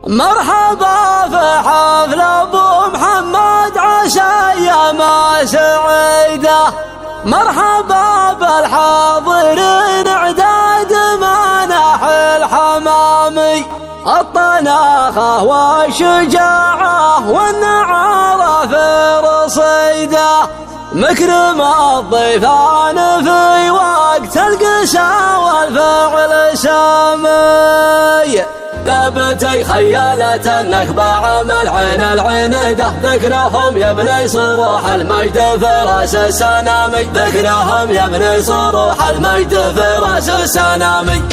مرحبا في حفل ابو محمد عسى ايام سعيده، مرحبا بالحاضرين اعداد مناح الحمامي، الطناخه والشجاعه والنعاره في رصيده، مكرم الضيفان في وقت القسا والفعل سامي. ثبتي خيالة النخبة عمل عين العنيدة، ذكرهم يبني صروح المجد في راس السنامي، ذكرهم يبني صروح المجد في راس السنامي.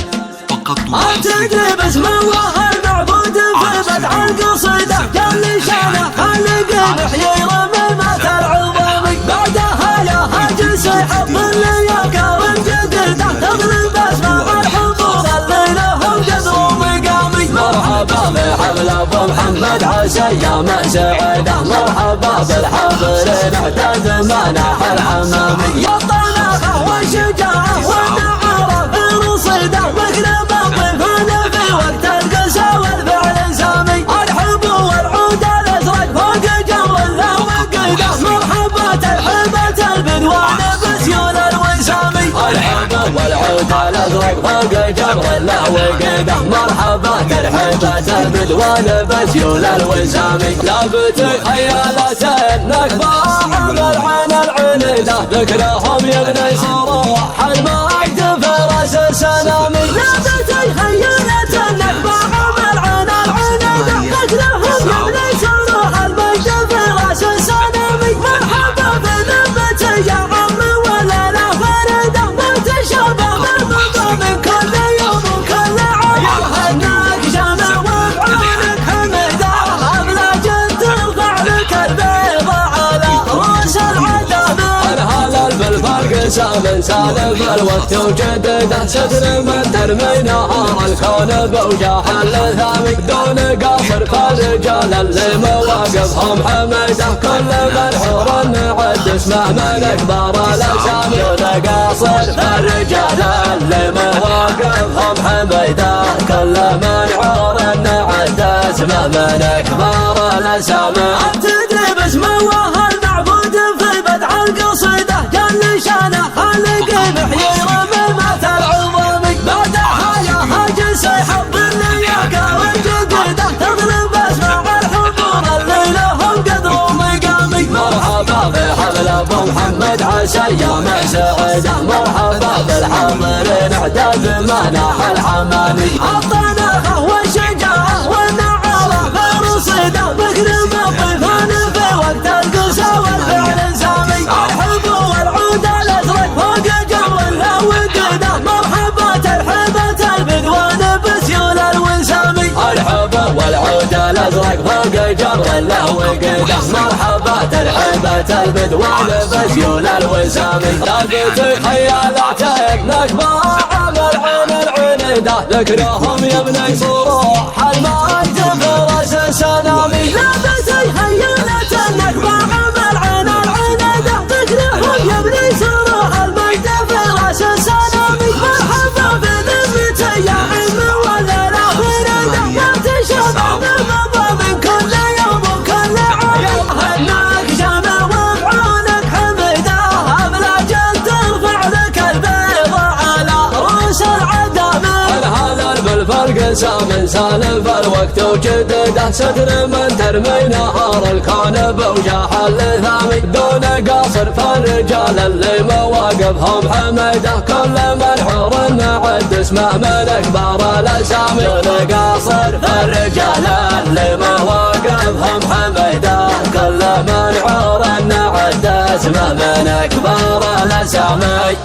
أنت تدري باسم الله المعبود في بدع القصيدة، جل شانه خالق محيي رميمات العظام، بعدها يا هاجس حب اللياقة والجديدة، تغلب اسماء الحضور اللي لهم قدر ومقامي. مرحبا بحفل ابو محمد عسى ايام سعيده، مرحبا بالحاضرين اعداد مناح الحمامي، الطناخه والشجاعه والنعاره في رصيده، مكرم الضيفان في وقت القسا والفعل سامي، الحب والعود الازرق فوق جمر ذا وقيده، مرحبا ترحيبه البدوان بسيول الوسامي، الحب والعود الازرق فوق جمر ذا وقيده، مرحبا ترحيبه البدوان بسيول الوسامي. لابت خيالة النكبة عمل عين العنيدة، ذكرهم يبني صروح المجد في راس السنامي. لابت خيالة النكبة عمل عين العنيدة، ذكرهم يبني صروح المجد في راس السنامي، مرحبا بذمتي يا عمي والليلة فريدة، ما تشابه بالمضى من كل يوم وكل عام، هناك جمع وبعونك حميدة، أبلج ترفع لك البيضة على رؤوس العتبة، الهلال بالفرق سامن سالف الوقت وجدده، ستر من ترمي نهار الكون بوجاح الثامي، دون قاصر فالرجال اللي مواقفهم حميدة، كل من حور نعد اسمه من اكبر الاسامي، دون قاصر فالرجال اللي مواقفهم حميدة، كل من حور نعد اسمه من اكبر الاسامي. تدري باسم الله المعبود في بدع القصيدة، جل شانه خالق محيي رميمات العظام، بعدها يا هاجس حب اللياقة والجديدة، تغلب اسماء الحضور اللي لهم قدر ومقامي. مرحبا بحفل ابو محمد عسى ايام سعيده، مرحبا بالحاضرين اعداد مناح الحمامي، الطناخه والشجاعه والنعاره في رصيده، مكرم الضيفان في وقت القسا والفعل سامي، الحب والعود الازرق فوق جمر ذا وقيده، مرحبا ترحيبه البدوان بسيول الوسامي، الحب والعود الازرق فوق جمر ذا وقيده، مرحبا ترحيبه البدوان بسيول الوسامي. ثبت خيالات النكبه عمل عين العنيده، ذكرهم يبني صروح المجد في راس السنامي. ثبت خيالات النكبه عمل عين العنيده، ذكرهم يبني صروح المجد في راس السنامي، مرحبا بذمتي يا عمي والليله فريده، ما تشابه بالمضى من كل يوم وكل عام، هناك جمع وبعونك حميده، ابلج ترفع لك البيضة على رؤوس العدامة، الهلال بالفرق سامن سالف الوقت وجدده، ستر من ترمي نهار الكون بوجاح الثامي، دون قاصر فالرجال اللي مواقفهم حميده، كل من حور نعد اسمه من اكبر الاسامي، دون قاصر فالرجال اللي مواقفهم حميده، كل من حور نعد اسمه من اكبر الاسامي.